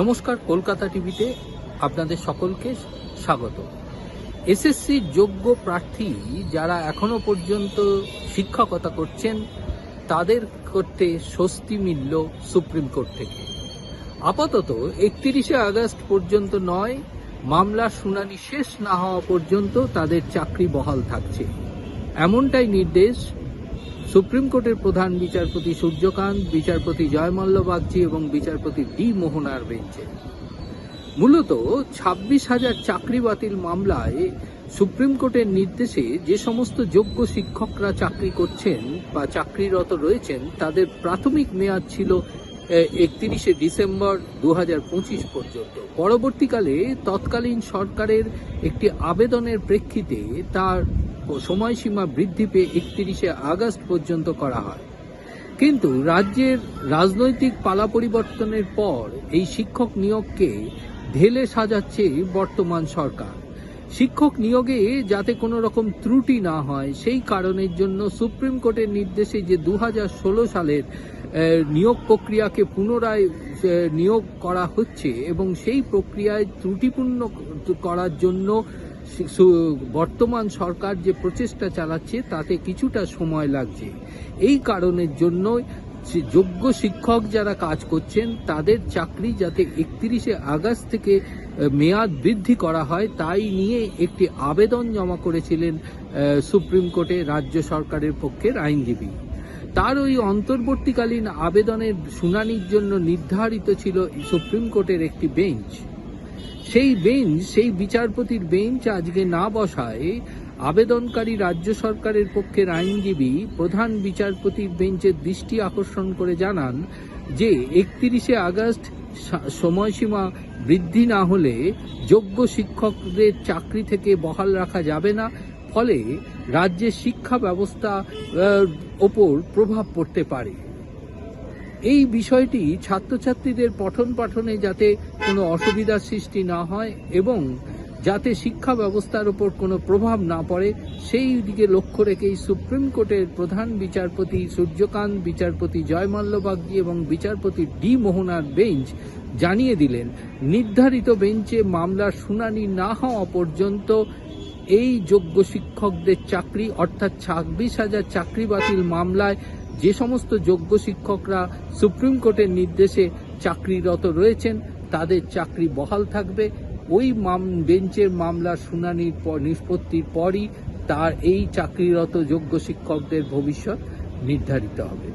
নমস্কার, কলকাতা টিভিতে আপনাদের সকলকে স্বাগত। এসএসসির যোগ্য প্রার্থী যারা এখনো পর্যন্ত শিক্ষকতা করছেন তাদের করতে স্বস্তি মিলল সুপ্রিম কোর্ট থেকে। আপাতত 31শে আগস্ট পর্যন্ত নয়, মামলার শুনানি শেষ না হওয়া পর্যন্ত তাদের চাকরি বহাল থাকছে, এমনটাই নির্দেশ সুপ্রিম কোর্টের প্রধান বিচারপতি সূর্যকান্ত, বিচারপতি জয়মাল্য বাগচি এবং বিচারপতি ডি মোহনার বেঞ্চে। মূলত 26,000 চাকরি বাতিল মামলায় সুপ্রিম কোর্টের নির্দেশে যে সমস্ত যোগ্য শিক্ষকরা চাকরি করছেন বা চাকরিরত রয়েছেন তাদের প্রাথমিক মেয়াদ ছিল 31শে ডিসেম্বর 2025 পর্যন্ত। পরবর্তীকালে তৎকালীন সরকারের একটি আবেদনের প্রেক্ষিতে তার সময়সীমা বৃদ্ধি পেয়ে 31শে আগস্ট পর্যন্ত করা হয়। কিন্তু রাজ্যের রাজনৈতিক পালা পরিবর্তনের পর এই শিক্ষক নিয়োগকে ঢেলে সাজাচ্ছে বর্তমান সরকার। শিক্ষক নিয়োগে যাতে কোনো রকম ত্রুটি না হয় সেই কারণের জন্য সুপ্রিম কোর্টের নির্দেশে যে 2016 সালের নিয়োগ প্রক্রিয়াকে পুনরায় নিয়োগ করা হচ্ছে এবং সেই প্রক্রিয়ায় ত্রুটিপূর্ণ করার জন্য বর্তমান সরকার যে প্রচেষ্টা চালাচ্ছে তাতে কিছুটা সময় লাগছে। এই কারণের জন্য যোগ্য শিক্ষক যারা কাজ করছেন তাদের চাকরি যাতে 31শে আগস্ট থেকে মেয়াদ বৃদ্ধি করা হয় তাই নিয়ে একটি আবেদন জমা করেছিলেন সুপ্রিম কোর্টে রাজ্য সরকারের পক্ষের আইনজীবী। তার ওই অন্তর্বর্তীকালীন আবেদনের শুনানির জন্য নির্ধারিত ছিল সুপ্রিম কোর্টের একটি বেঞ্চ। সেই বিচারপতির বেঞ্চ আজকে না বসায় আবেদনকারী রাজ্য সরকারের পক্ষের আইনজীবী প্রধান বিচারপতির বেঞ্চের দৃষ্টি আকর্ষণ করে জানান যে 31শে আগস্ট সময়সীমা বৃদ্ধি না হলে যোগ্য শিক্ষকদের চাকরি থেকে বহাল রাখা যাবে না, ফলে রাজ্যের শিক্ষা ব্যবস্থা ওপর প্রভাব পড়তে পারে। এই বিষয়টি ছাত্রছাত্রীদের পঠন পাঠনে যাতে কোনো অসুবিধার সৃষ্টি না হয় এবং যাতে শিক্ষা ব্যবস্থার উপর কোনো প্রভাব না পড়ে সেই দিকে লক্ষ্য রেখেই সুপ্রিম কোর্টের প্রধান বিচারপতি সূর্যকান্ত, বিচারপতি জয়মাল্য বাগচি এবং বিচারপতি ডি মোহনার বেঞ্চ জানিয়ে দিলেন নির্ধারিত বেঞ্চে মামলার শুনানি না হওয়া পর্যন্ত এই যোগ্য শিক্ষকদের চাকরি অর্থাৎ 26,000 চাকরি বাতিল মামলায় যে সমস্ত যোগ্য শিক্ষকরা সুপ্রিম কোর্টের নির্দেশে চাকরিরত রয়েছেন তাদের চাকরি বহাল থাকবে। ওই বেঞ্চের মামলার শুনানির পর নিষ্পত্তির পরই তার এই চাকরিরত যোগ্য শিক্ষকদের ভবিষ্যৎ নির্ধারিত হবে।